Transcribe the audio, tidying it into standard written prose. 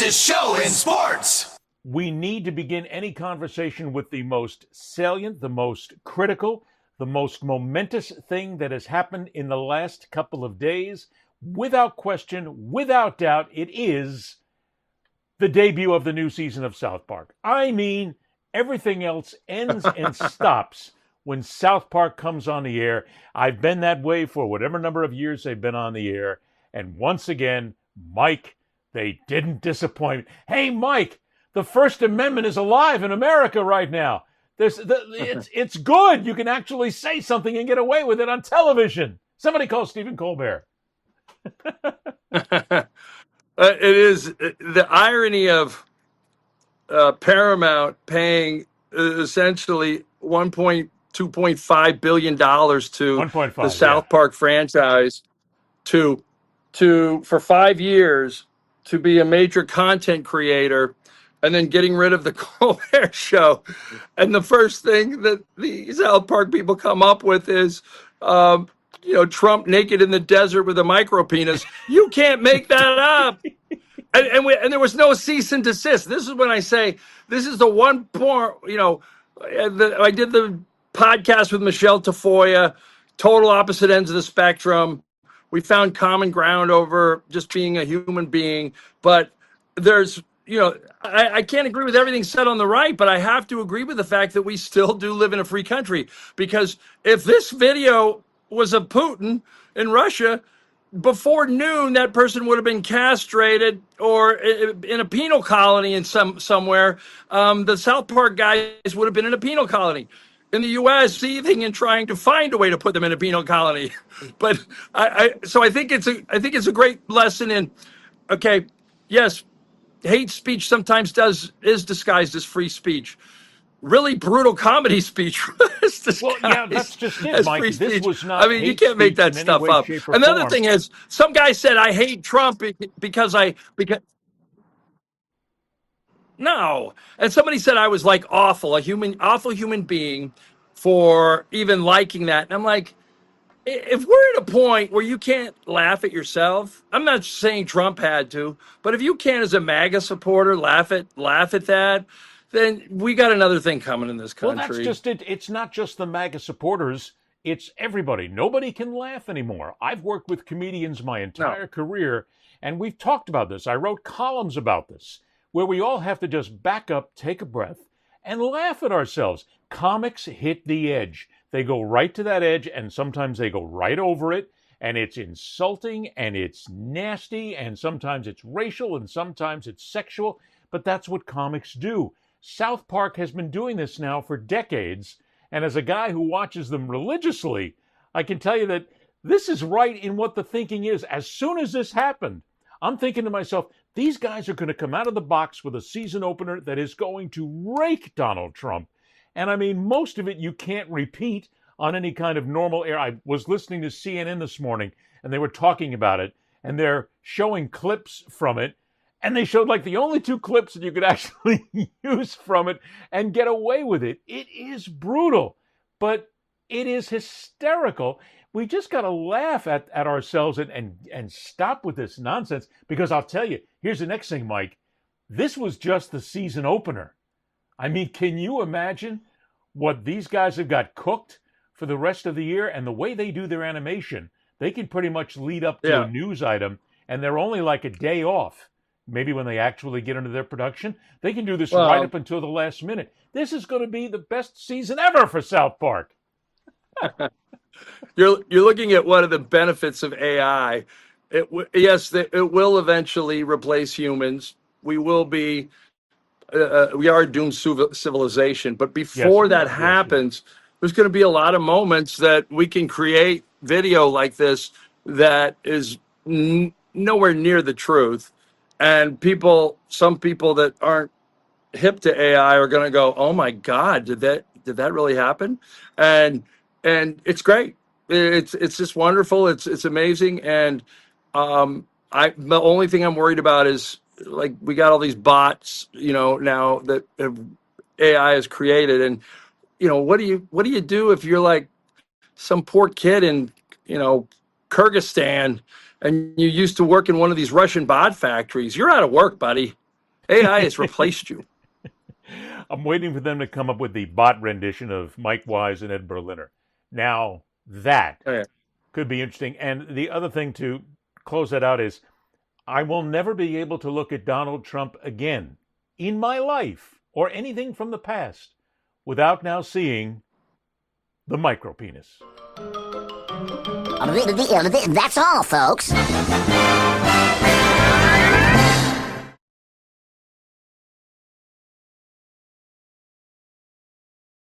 fastest show in sports. We need to begin any conversation with the most salient, the most critical, the most momentous thing that has happened in the last couple of days. Without question, without doubt, it is the debut of the new season of South Park. I mean, everything else ends and stops when South Park comes on the air. I've been that way for whatever number of years they've been on the air. And once again, Mike, they didn't disappoint. Hey, Mike, the First Amendment is alive in America right now. It's good. You can actually say something and get away with it on television. Somebody call Stephen Colbert. It is the irony of Paramount paying essentially $2.5 billion to the South Park franchise to for 5 years to be a major content creator, and then getting rid of the Colbert Show. And the first thing that the South Park people come up with is, Trump naked in the desert with a micro penis. You can't make that up. And there was no cease and desist. This is when I say this is the one point. I did the podcast with Michelle Tafoya, total opposite ends of the spectrum. We found common ground over just being a human being, but there's, I can't agree with everything said on the right, but I have to agree with the fact that we still do live in a free country. Because if this video was of Putin in Russia, before noon, that person would have been castrated or in a penal colony in somewhere. The South Park guys would have been in a penal colony. In the U.S., seething and trying to find a way to put them in a penal colony. But so I think it's a great lesson in, okay, yes, hate speech sometimes is disguised as free speech. Really brutal comedy speech is disguised. Well, yeah, that's just it, Mike. This was not. I mean, you can't make that stuff up. Another thing is, some guy said, "I hate Trump because." No, and somebody said I was like awful human being for even liking that. And I'm like, if we're at a point where you can't laugh at yourself, I'm not saying Trump had to, but if you can't, as a MAGA supporter, laugh at that, then we got another thing coming in this country. Well, that's just it. It's not just the MAGA supporters. It's everybody. Nobody can laugh anymore. I've worked with comedians my entire career, and we've talked about this. I wrote columns about this, where we all have to just back up, take a breath, and laugh at ourselves. Comics hit the edge. They go right to that edge, and sometimes they go right over it, and it's insulting, and it's nasty, and sometimes it's racial, and sometimes it's sexual, but that's what comics do. South Park has been doing this now for decades, and as a guy who watches them religiously, I can tell you that this is right in what the thinking is. As soon as this happened, I'm thinking to myself, these guys are going to come out of the box with a season opener that is going to rake Donald Trump. And I mean, most of it you can't repeat on any kind of normal air. I was listening to CNN this morning, and they were talking about it, and they're showing clips from it. And they showed like the only 2 clips that you could actually use from it and get away with it. It is brutal, but it is hysterical. We just got to laugh at ourselves and stop with this nonsense, because I'll tell you, here's the next thing, Mike. This was just the season opener. I mean, can you imagine what these guys have got cooked for the rest of the year? And the way they do their animation, they can pretty much lead up to a news item, and they're only like a day off. Maybe when they actually get into their production, they can do this right up until the last minute. This is going to be the best season ever for South Park. You're looking at one of the benefits of AI. It will eventually replace humans. We will be, we are doomed civilization. But before that happens, there's going to be a lot of moments that we can create video like this that is nowhere near the truth. And some people that aren't hip to AI are going to go, "Oh my God, did that really happen?" And it's great. It's just wonderful. It's amazing. And the only thing I'm worried about is, like, we got all these bots, now that AI has created, and what do you do if you're like some poor kid in Kyrgyzstan, and you used to work in one of these Russian bot factories? You're out of work, buddy. AI has replaced you. I'm waiting for them to come up with the bot rendition of Mike Wise and Ed Berliner. Now, that could be interesting. And the other thing to close that out is I will never be able to look at Donald Trump again in my life or anything from the past without now seeing the micro penis. That's all, folks.